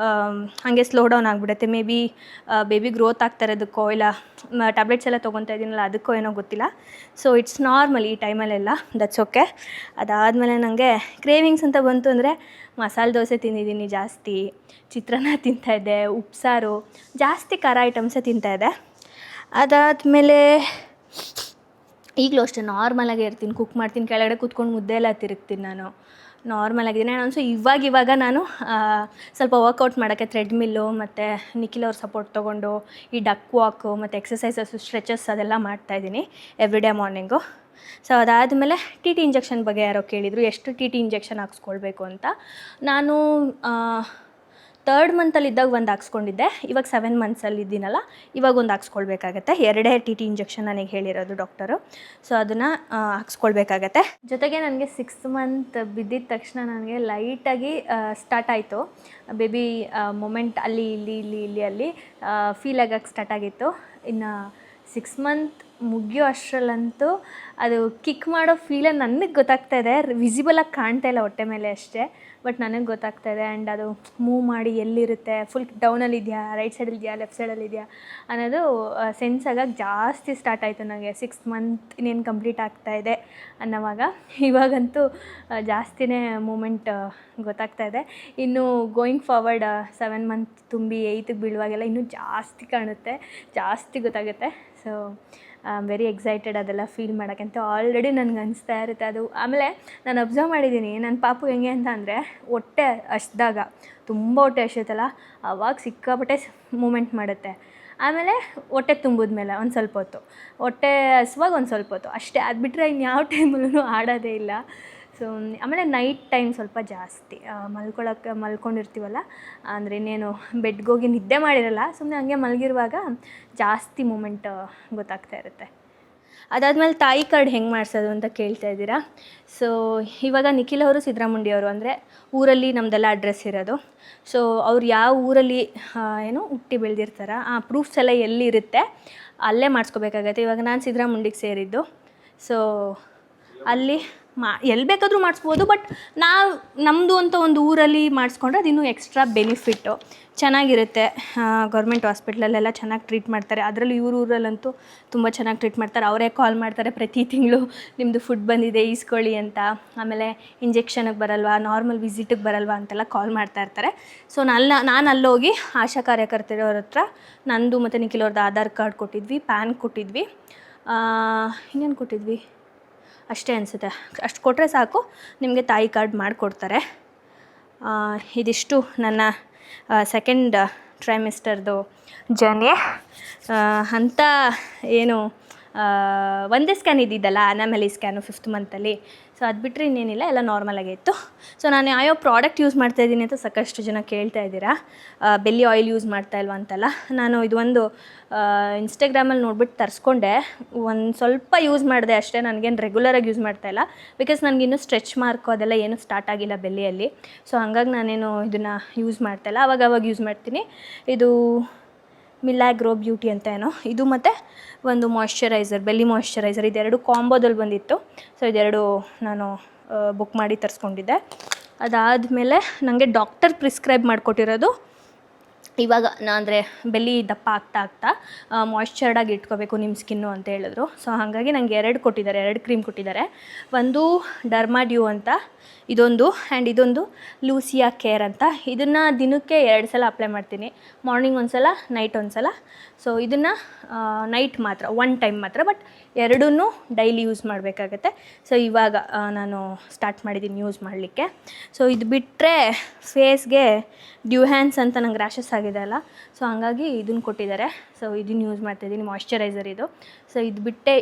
ಹಾಗೆ ಸ್ಲೋ ಡೌನ್ ಆಗಿಬಿಡುತ್ತೆ. ಮೇ ಬಿ ಬೇಬಿ ಗ್ರೋತ್ ಆಗ್ತಾ ಇರೋದಕ್ಕೋ ಇಲ್ಲ ಟ್ಯಾಬ್ಲೆಟ್ಸ್ ಎಲ್ಲ ತೊಗೊತಾ ಇದ್ದೀನಲ್ಲ ಅದಕ್ಕೋ ಏನೋ ಗೊತ್ತಿಲ್ಲ. ಸೊ ಇಟ್ಸ್ ನಾರ್ಮಲ್ ಈ ಟೈಮಲ್ಲೆಲ್ಲ, ದಟ್ಸ್ ಓಕೆ. ಅದಾದಮೇಲೆ ನನಗೆ ಕ್ರೇವಿಂಗ್ಸ್ ಅಂತ ಬಂತು ಅಂದರೆ ಮಸಾಲೆ ದೋಸೆ ತಿಂದಿದ್ದೀನಿ ಜಾಸ್ತಿ, ಚಿತ್ರಾನ್ನ ತಿಂತಾಯಿದ್ದೆ, ಉಪ್ಸಾರು, ಜಾಸ್ತಿ ಖಾರ ಐಟಮ್ಸೇ ತಿಂತಾಯಿದ್ದೆ. ಅದಾದಮೇಲೆ ಈಗಲೂ ಅಷ್ಟೇ ನಾರ್ಮಲಾಗೇ ಇರ್ತೀನಿ, ಕುಕ್ ಮಾಡ್ತೀನಿ, ಕೆಳಗಡೆ ಕೂತ್ಕೊಂಡು ಮುದ್ದೆ ಎಲ್ಲ ತಿರುಗ್ತೀನಿ, ನಾನು ನಾರ್ಮಲ್ ಆಗಿದ್ದೀನಿ. ನಾನು ಇವಾಗ ನಾನು ಸ್ವಲ್ಪ ವರ್ಕೌಟ್ ಮಾಡೋಕ್ಕೆ ಥ್ರೆಡ್ಮಿಲ್ಲು ಮತ್ತು ನಿಖಿಲ್ ಅವ್ರ ಸಪೋರ್ಟ್ ತೊಗೊಂಡು ಈ ಡಕ್ ವಾಕು ಮತ್ತು ಎಕ್ಸಸೈಸಸ್ಸು, ಸ್ಟ್ರೆಚಸ್ ಅದೆಲ್ಲ ಮಾಡ್ತಾಯಿದ್ದೀನಿ ಎವ್ರಿ ಡೇ ಮಾರ್ನಿಂಗು. ಸೊ ಅದಾದಮೇಲೆ ಟಿ ಟಿ ಇಂಜೆಕ್ಷನ್ ಬಗ್ಗೆ ಯಾರೋ ಕೇಳಿದರು, ಎಷ್ಟು ಟಿ ಟಿ ಇಂಜೆಕ್ಷನ್ ಹಾಕ್ಸ್ಕೊಳ್ಬೇಕು ಅಂತ. ನಾನು 3rd ಮಂತಲ್ಲಿದ್ದಾಗ ಒಂದು ಹಾಕ್ಸ್ಕೊಂಡಿದ್ದೆ, ಇವಾಗ 7 ಮಂತ್ಸಲ್ಲಿ ಇದ್ದೀನಲ್ಲ, ಇವಾಗ ಒಂದು ಹಾಕ್ಸ್ಕೊಳ್ಬೇಕಾಗತ್ತೆ. 2 ಟಿ ಟಿ ಇಂಜೆಕ್ಷನ್ ನನಗೆ ಹೇಳಿರೋದು ಡಾಕ್ಟರು. ಸೊ ಅದನ್ನು ಹಾಕ್ಸ್ಕೊಳ್ಬೇಕಾಗತ್ತೆ. ಜೊತೆಗೆ ನನಗೆ 6th ಮಂತ್ ಬಿದ್ದಿದ ತಕ್ಷಣ ನನಗೆ ಲೈಟಾಗಿ ಸ್ಟಾರ್ಟ್ ಆಯಿತು ಬೇಬಿ ಮೊಮೆಂಟ್, ಅಲ್ಲಿ ಅಲ್ಲಿ ಫೀಲ್ ಆಗೋಕ್ಕೆ ಸ್ಟಾರ್ಟ್ ಆಗಿತ್ತು. ಇನ್ನು 6 ಮಂತ್ ಮುಗಿಯೋ ಅಷ್ಟರಲ್ಲಂತೂ ಅದು ಕಿಕ್ ಮಾಡೋ ಫೀಲೇ ನನಗೆ ಗೊತ್ತಾಗ್ತಾ ಇದೆ. ವಿಸಿಬಲಾಗಿ ಕಾಣ್ತಾ ಇಲ್ಲ ಹೊಟ್ಟೆ ಮೇಲೆ ಅಷ್ಟೇ, ಬಟ್ ನನಗೆ ಗೊತ್ತಾಗ್ತಾ ಇದೆ. ಆ್ಯಂಡ್ ಅದು ಮೂವ್ ಮಾಡಿ ಎಲ್ಲಿರುತ್ತೆ, ಫುಲ್ ಡೌನಲ್ಲಿದೆಯಾ, ರೈಟ್ ಸೈಡಲ್ಲಿದೆಯಾ, ಲೆಫ್ಟ್ ಸೈಡಲ್ಲಿದೆಯಾ ಅನ್ನೋದು ಸೆನ್ಸ್ ಆಗೋಕ್ಕೆ ಜಾಸ್ತಿ ಸ್ಟಾರ್ಟ್ ಆಯಿತು ನನಗೆ. 6th ಮಂತ್ ಇನ್ನೇನು ಕಂಪ್ಲೀಟ್ ಆಗ್ತಾಯಿದೆ ಅನ್ನೋವಾಗ. ಇವಾಗಂತೂ ಜಾಸ್ತಿನೇ ಮೂಮೆಂಟ್ ಗೊತ್ತಾಗ್ತಾ ಇದೆ. ಇನ್ನು ಗೋಯಿಂಗ್ ಫಾರ್ವರ್ಡ್ 7 ಮಂತ್ ತುಂಬಿ 8ಗೆ ಬೀಳುವಾಗೆಲ್ಲ ಇನ್ನೂ ಜಾಸ್ತಿ ಕಾಣುತ್ತೆ, ಜಾಸ್ತಿ ಗೊತ್ತಾಗುತ್ತೆ. So I am very excited ಅದೆಲ್ಲ ಫೀಲ್ ಮಾಡೋಕ್ಕಂತ. ಆಲ್ರೆಡಿ ನನಗೆ ಅನಿಸ್ತಾ ಇರುತ್ತೆ ಅದು. ಆಮೇಲೆ ನಾನು ಅಬ್ಸರ್ವ್ ಮಾಡಿದ್ದೀನಿ ನನ್ನ ಪಾಪು ಹೆಂಗೆ ಅಂತ ಅಂದರೆ, ಹೊಟ್ಟೆ ಹಸ್ದಾಗ, ತುಂಬ ಹೊಟ್ಟೆ ಹಸಿಯುತ್ತಲ್ಲ ಆವಾಗ ಸಿಕ್ಕಾಪಟ್ಟೆ ಮೂಮೆಂಟ್ ಮಾಡುತ್ತೆ. ಆಮೇಲೆ ಹೊಟ್ಟೆ ತುಂಬಿದ್ಮೇಲೆ ಒಂದು ಸ್ವಲ್ಪ ಹೊತ್ತು, ಹೊಟ್ಟೆ ಹಸುವಾಗ ಒಂದು ಸ್ವಲ್ಪ ಹೊತ್ತು ಅಷ್ಟೇ. ಅದು ಬಿಟ್ಟರೆ ಇನ್ಯಾವ ಟೈಮಲ್ಲೂ ಆಡೋದೇ ಇಲ್ಲ. ಸೊ ಆಮೇಲೆ ನೈಟ್ ಟೈಮ್ ಸ್ವಲ್ಪ ಜಾಸ್ತಿ ಮಲ್ಕೊಂಡಿರ್ತೀವಲ್ಲ, ಅಂದರೆ ಇನ್ನೇನು ಬೆಡ್ಗೋಗಿ ನಿದ್ದೆ ಮಾಡಿರಲ್ಲ, ಸುಮ್ಮನೆ ಹಂಗೆ ಮಲಗಿರುವಾಗ ಜಾಸ್ತಿ ಮೂಮೆಂಟ್ ಗೊತ್ತಾಗ್ತಾ ಇರುತ್ತೆ. ಅದಾದಮೇಲೆ ತಾಯಿ ಕಾರ್ಡ್ ಹೆಂಗೆ ಮಾಡಿಸೋದು ಅಂತ ಕೇಳ್ತಾ ಇದ್ದೀರಾ. ಸೊ ಇವಾಗ ನಿಖಿಲ್ ಅವರು ಸಿದ್ದರಾಮುಂಡಿಯವರು, ಅಂದರೆ ಊರಲ್ಲಿ ನಮ್ಮದೆಲ್ಲ ಅಡ್ರೆಸ್ ಇರೋದು. ಸೊ ಅವ್ರು ಯಾವ ಊರಲ್ಲಿ ಹುಟ್ಟಿ ಬೆಳೆದಿರ್ತಾರ ಆ ಪ್ರೂಫ್ಸ್ ಎಲ್ಲ ಎಲ್ಲಿರುತ್ತೆ ಅಲ್ಲೇ ಮಾಡಿಸ್ಕೋಬೇಕಾಗತ್ತೆ. ಇವಾಗ ನಾನು ಸಿದ್ದರಾಮುಂಡಿಗೆ ಸೇರಿದ್ದು, ಸೊ ಅಲ್ಲಿ ಎಲ್ಲಿ ಬೇಕಾದರೂ ಮಾಡಿಸ್ಬೋದು. ಬಟ್ ನಮ್ಮದು ಅಂತ ಒಂದು ಊರಲ್ಲಿ ಮಾಡಿಸ್ಕೊಂಡ್ರೆ ಅದು ಇನ್ನೂ ಎಕ್ಸ್ಟ್ರಾ ಬೆನಿಫಿಟ್ಟು, ಚೆನ್ನಾಗಿರುತ್ತೆ. ಗೌರ್ಮೆಂಟ್ ಹಾಸ್ಪಿಟ್ಲಲ್ಲೆಲ್ಲ ಚೆನ್ನಾಗಿ ಟ್ರೀಟ್ ಮಾಡ್ತಾರೆ. ಅದರಲ್ಲೂ ಊರಲ್ಲಂತೂ ತುಂಬ ಚೆನ್ನಾಗಿ ಟ್ರೀಟ್ ಮಾಡ್ತಾರೆ. ಅವರೇ ಕಾಲ್ ಮಾಡ್ತಾರೆ ಪ್ರತಿ ತಿಂಗಳು, ನಿಮ್ಮದು ಫುಡ್ ಬಂದಿದೆ ಈಸ್ಕೊಳ್ಳಿ ಅಂತ. ಆಮೇಲೆ ಇಂಜೆಕ್ಷನ್ಗೆ ಬರಲ್ವಾ, ನಾರ್ಮಲ್ ವಿಸಿಟಿಗೆ ಬರಲ್ವಾ ಅಂತೆಲ್ಲ ಕಾಲ್ ಮಾಡ್ತಾ ಇರ್ತಾರೆ. ಸೊ ನಾನು ಅಲ್ಲೋಗಿ ಆಶಾ ಕಾರ್ಯಕರ್ತೆಯವ್ರ ಹತ್ರ ನಂದು ಮತ್ತು ನಿಖಿಲ್ ಅವ್ರದ್ದು ಆಧಾರ್ ಕಾರ್ಡ್ ಕೊಟ್ಟಿದ್ವಿ, ಪ್ಯಾನ್ ಕೊಟ್ಟಿದ್ವಿ, ಇನ್ನೇನು ಕೊಟ್ಟಿದ್ವಿ ಅಷ್ಟೇ ಅನಿಸುತ್ತೆ. ಅಷ್ಟು ಕೊಟ್ಟರೆ ಸಾಕು, ನಿಮಗೆ ತಾಯಿ ಕಾರ್ಡ್ ಮಾಡಿಕೊಡ್ತಾರೆ. ಇದಿಷ್ಟು ನನ್ನ 2nd ಟ್ರೈಮಿಸ್ಟರ್ದು ಜರ್ನಿ. ಅಂತ ಏನು ಒಂದೇ ಸ್ಕ್ಯಾನ್ ಇದ್ದಿದ್ದಲ್ಲ, ಅನಾಮಲಿ ಸ್ಕ್ಯಾನು 5th ಮಂತಲ್ಲಿ. ಸೊ ಅದು ಬಿಟ್ಟರೆ ಇನ್ನೇನಿಲ್ಲ, ಎಲ್ಲ ನಾರ್ಮಲಾಗೇ ಇತ್ತು. ಸೊ ನಾನು ಯಾವ ಪ್ರಾಡಕ್ಟ್ ಯೂಸ್ ಮಾಡ್ತಾಯಿದ್ದೀನಿ ಅಂತ ಸಾಕಷ್ಟು ಜನ ಕೇಳ್ತಾ ಇದ್ದೀರಾ. ಬೆಲ್ಲಿ ಆಯಿಲ್ ಯೂಸ್ ಮಾಡ್ತಾ ಇಲ್ವಾ ಅಂತೆಲ್ಲ. ನಾನು ಇದು ಒಂದು ಇನ್ಸ್ಟಾಗ್ರಾಮಲ್ಲಿ ನೋಡ್ಬಿಟ್ಟು ತರಿಸ್ಕೊಂಡೆ, ಒಂದು ಸ್ವಲ್ಪ ಯೂಸ್ ಮಾಡಿದೆ ಅಷ್ಟೇ. ನನಗೇನು ರೆಗ್ಯುಲರಾಗಿ ಯೂಸ್ ಮಾಡ್ತಾಯಿಲ್ಲ, ಬಿಕಾಸ್ ನನಗಿನ್ನೂ ಸ್ಟ್ರೆಚ್ ಮಾರ್ಕು ಅದೆಲ್ಲ ಏನೂ ಸ್ಟಾರ್ಟ್ ಆಗಿಲ್ಲ ಬೆಲ್ಲಿಯಲ್ಲಿ. ಸೊ ಹಾಗಾಗಿ ನಾನೇನು ಇದನ್ನು ಯೂಸ್ ಮಾಡ್ತಾಯಿಲ್ಲ, ಅವಾಗ ಯೂಸ್ ಮಾಡ್ತೀನಿ. ಇದು ಮಿಲಾಗ್ರೋ ಬ್ಯೂಟಿ ಅಂತ ಏನೋ ಇದು, ಮತ್ತು ಒಂದು ಮಾಯ್ಶ್ಚರೈಸರ್, ಬೆಲ್ಲಿ ಮಾಯ್ಶ್ಚರೈಸರ್, ಇದೆರಡು ಕಾಂಬೋದಲ್ಲಿ ಬಂದಿತ್ತು. ಸೊ ಇದೆರಡು ನಾನು ಬುಕ್ ಮಾಡಿ ತರಿಸ್ಕೊಂಡಿದ್ದೆ. ಅದಾದಮೇಲೆ ನನಗೆ ಡಾಕ್ಟರ್ ಪ್ರಿಸ್ಕ್ರೈಬ್ ಮಾಡಿಕೊಟ್ಟಿರೋದು ಇವಾಗ ಅಂದರೆ ಬೆಲ್ಲಿ ದಪ್ಪ ಆಗ್ತಾ ಮಾಯ್ಶ್ಚರ್ಡಾಗಿ ಇಟ್ಕೋಬೇಕು ನಿಮ್ಮ ಸ್ಕಿನ್ನು ಅಂತ ಹೇಳಿದ್ರು. ಸೊ ಹಾಗಾಗಿ ನನಗೆ 2 ಕೊಟ್ಟಿದ್ದಾರೆ, 2 ಕ್ರೀಮ್ ಕೊಟ್ಟಿದ್ದಾರೆ. ಒಂದು ಡರ್ಮಾಡ್ಯೂ ಅಂತ ಇದೊಂದು, ಆ್ಯಂಡ್ ಇದೊಂದು ಲೂಸಿಯಾ ಕೇರ್ ಅಂತ. ಇದನ್ನು ದಿನಕ್ಕೆ 2 ಸಲ ಅಪ್ಲೈ ಮಾಡ್ತೀನಿ, ಮಾರ್ನಿಂಗ್ ಒಂದು ಸಲ, ನೈಟ್ ಒಂದು ಸಲ. ಸೊ ಇದನ್ನು ನೈಟ್ ಮಾತ್ರ, 1 ಟೈಮ್ ಮಾತ್ರ, ಬಟ್ ಎರಡನ್ನೂ ಡೈಲಿ ಯೂಸ್ ಮಾಡಬೇಕಾಗತ್ತೆ. ಸೊ ಇವಾಗ ನಾನು ಸ್ಟಾರ್ಟ್ ಮಾಡಿದ್ದೀನಿ ಯೂಸ್ ಮಾಡಲಿಕ್ಕೆ. ಸೊ ಇದು ಬಿಟ್ಟರೆ ಫೇಸ್ಗೆ ಡ್ಯೂಹ್ಯಾನ್ಸ್ ಅಂತ ನಂಗೆ ರ್ಯಾಷಸ್ ಆಗಿದೆ ಅಲ್ಲ, ಸೊ ಹಂಗಾಗಿ ಇದನ್ನು ಕೊಟ್ಟಿದ್ದಾರೆ. ಸೊ ಇದನ್ನು ಯೂಸ್ ಮಾಡ್ತಾಯಿದ್ದೀನಿ, ಮಾಯ್ಶ್ಚರೈಸರ್ ಇದು. ಸೊ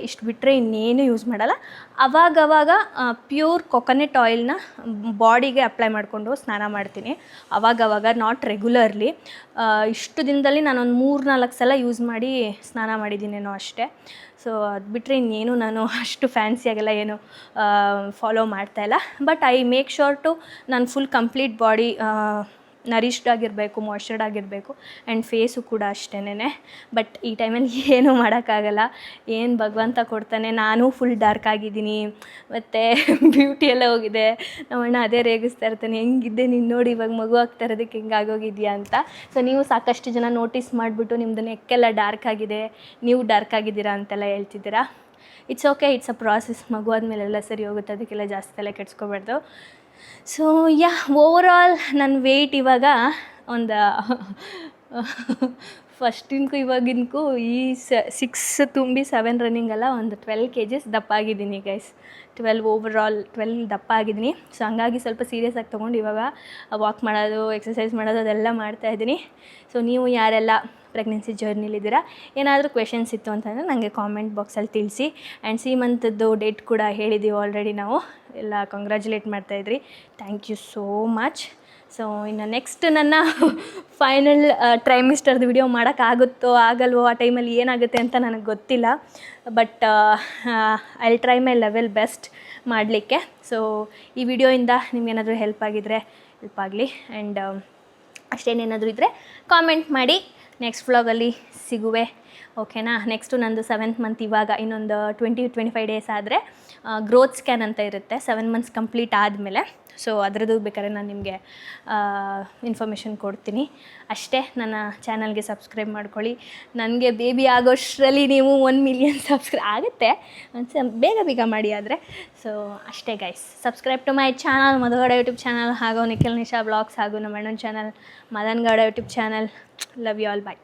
ಇಷ್ಟು ಬಿಟ್ಟರೆ ಇನ್ನೇನು ಯೂಸ್ ಮಾಡಲ್ಲ. ಅವಾಗವಾಗ ಪ್ಯೂರ್ ಕೊಕೊನೆಟ್ ಆಯಿಲ್ನ ಬಾಡಿಗೆ ಅಪ್ಲೈ ಮಾಡಿಕೊಂಡು ಸ್ನಾನ ಮಾಡ್ತೀನಿ ಅವಾಗವಾಗ, ನಾಟ್ ರೆಗ್ಯುಲರ್ಲಿ. ಇಷ್ಟು ದಿನದಲ್ಲಿ ನಾನೊಂದು 3-4 ಸಲ ಯೂಸ್ ಮಾಡಿ ಸ್ನಾನ ಮಾಡಿದ್ದೀನೇನೋ ಅಷ್ಟೇ. ಸೊ ಅದು ಬಿಟ್ಟರೆ ಇನ್ನೇನು ನಾನು ಅಷ್ಟು ಫ್ಯಾನ್ಸಿಯಾಗೆಲ್ಲ ಏನು ಫಾಲೋ ಮಾಡ್ತಾಯಿಲ್ಲ. But I make sure to ನಾನು ಫುಲ್ ಕಂಪ್ಲೀಟ್ ಬಾಡಿ ನರಿಷ್ಡ್ ಆಗಿರಬೇಕು, ಮಾಯ್ಶ್ಚರ್ಡ್ ಆಗಿರಬೇಕು, ಆ್ಯಂಡ್ ಫೇಸು ಕೂಡ ಅಷ್ಟೇನೆ. ಬಟ್ ಈ ಟೈಮಲ್ಲಿ ಏನೂ ಮಾಡೋಕ್ಕಾಗಲ್ಲ, ಏನು ಭಗವಂತ ಕೊಡ್ತಾನೆ. ನಾನು ಫುಲ್ ಡಾರ್ಕ್ ಆಗಿದ್ದೀನಿ, ಮತ್ತು ಬ್ಯೂಟಿ ಎಲ್ಲ ಹೋಗಿದೆ. ನಮ್ಮಣ್ಣ ಅದೇ ರೇಗಿಸ್ತಾ ಇರ್ತಾನೆ, ಹೆಂಗಿದ್ದೆ ನೀನು ನೋಡಿ ಇವಾಗ ಮಗು ಆಗ್ತಾ ಇರೋದಕ್ಕೆ ಹಿಂಗಾಗೋಗಿದೆಯಾ ಅಂತ. ಸೊ ನೀವು ಸಾಕಷ್ಟು ಜನ ನೋಟಿಸ್ ಮಾಡಿಬಿಟ್ಟು ನಿಮ್ಮದು ನೆಕ್ಕೆಲ್ಲ ಡಾರ್ಕ್ ಆಗಿದೆ, ನೀವು ಡಾರ್ಕ್ ಆಗಿದ್ದೀರಾ ಅಂತೆಲ್ಲ ಹೇಳ್ತಿದ್ದೀರಾ. It's okay, it's a process. ಮಗು ಆದಮೇಲೆಲ್ಲ ಸರಿ ಹೋಗುತ್ತೆ, ಅದಕ್ಕೆಲ್ಲ ಜಾಸ್ತಿ ತಲೆ ಕೆಡಿಸ್ಕೋಬಾರ್ದು. ಸೊ ಓವರಾಲ್ ನನ್ನ ವೆಯ್ಟ್ ಇವಾಗ ಒಂದು ಫಸ್ಟಿನ್ಗೂ ಇವಾಗಿನ್ಗೂ ಈ 6 ತುಂಬಿ 7 ರನ್ನಿಂಗಲ್ಲ, ಒಂದು 12 kgs ದಪ್ಪ ಆಗಿದ್ದೀನಿ ಗೈಸ್. 12 ದಪ್ಪ ಆಗಿದ್ದೀನಿ. ಸೊ ಹಂಗಾಗಿ ಸ್ವಲ್ಪ ಸೀರಿಯಸ್ ಆಗಿ ತೊಗೊಂಡು ಇವಾಗ ವಾಕ್ ಮಾಡೋದು, ಎಕ್ಸಸೈಸ್ ಮಾಡೋದು ಅದೆಲ್ಲ ಮಾಡ್ತಾಯಿದ್ದೀನಿ. ಸೊ ನೀವು ಯಾರೆಲ್ಲ ಪ್ರೆಗ್ನೆನ್ಸಿ ಜರ್ನಿಲಿದ್ದೀರಾ, ಏನಾದರೂ ಕ್ವೆಶನ್ಸ್ ಇತ್ತು ಅಂತಂದರೆ ನನಗೆ ಕಾಮೆಂಟ್ ಬಾಕ್ಸಲ್ಲಿ ತಿಳಿಸಿ. ಆ್ಯಂಡ್ ಸೀಮಂತದ್ದು ಡೇಟ್ ಕೂಡ ಹೇಳಿದ್ದೀವಿ ಆಲ್ರೆಡಿ ನಾವು, ಎಲ್ಲ ಕಂಗ್ರ್ಯಾಚುಲೇಟ್ ಮಾಡ್ತಾಯಿದ್ರಿ. Thank you so much. So ಇನ್ನು ನೆಕ್ಸ್ಟ್ ನನ್ನ ಫೈನಲ್ ಟ್ರೈಮಿಸ್ಟರ್ದು ವಿಡಿಯೋ ಮಾಡೋಕ್ಕಾಗುತ್ತೋ ಆಗಲ್ವೋ, ಆ ಟೈಮಲ್ಲಿ ಏನಾಗುತ್ತೆ ಅಂತ ನನಗೆ ಗೊತ್ತಿಲ್ಲ. But I will try my level best ಮಾಡಲಿಕ್ಕೆ. ಸೊ ಈ ವಿಡಿಯೋಯಿಂದ ನಿಮಗೇನಾದರೂ ಹೆಲ್ಪ್ ಆಗಿದ್ದರೆ ಹೆಲ್ಪ್ ಆಗಲಿ. ಆ್ಯಂಡ್ ಅಷ್ಟೇನೇನಾದರೂ ಇದ್ದರೆ ಕಾಮೆಂಟ್ ಮಾಡಿ. ನೆಕ್ಸ್ಟ್ ವ್ಲಾಗಲ್ಲಿ ಸಿಗುವೆ, ಓಕೆನಾ? ನೆಕ್ಸ್ಟು ನಂದು 7th ಮಂತ್, ಇವಾಗ ಇನ್ನೊಂದು 20-25 ಡೇಸ್ ಆದರೆ ಗ್ರೋತ್ ಸ್ಕ್ಯಾನ್ ಅಂತ ಇರುತ್ತೆ, 7 ಮಂತ್ಸ್ ಕಂಪ್ಲೀಟ್ ಆದಮೇಲೆ. ಸೊ ಅದರದ್ದು ಬೇಕಾದ್ರೆ ನಾನು ನಿಮಗೆ ಇನ್ಫಾರ್ಮೇಷನ್ ಕೊಡ್ತೀನಿ. ಅಷ್ಟೇ, ನನ್ನ ಚಾನಲ್ಗೆ ಸಬ್ಸ್ಕ್ರೈಬ್ ಮಾಡ್ಕೊಳ್ಳಿ. ನನಗೆ ಬೇಬಿ ಆಗೋಷ್ಟರಲ್ಲಿ ನೀವು 1 ಮಿಲಿಯನ್ ಸಬ್ಸ್ಕ್ರೈಬ್ ಆಗುತ್ತೆ, ಬೇಗ ಮಾಡಿ ಆದರೆ. ಸೊ ಅಷ್ಟೇ guys, subscribe to my channel Madhu Gowda YouTube channel, ಹಾಗೂ ನಿಖಿಲ್ ನಿಶಾ ಬ್ಲಾಗ್ಸ್, ಹಾಗೂ ನಮ್ಮ ಅಣ್ಣನ channel Madan Gowda YouTube channel. Love you all, bye.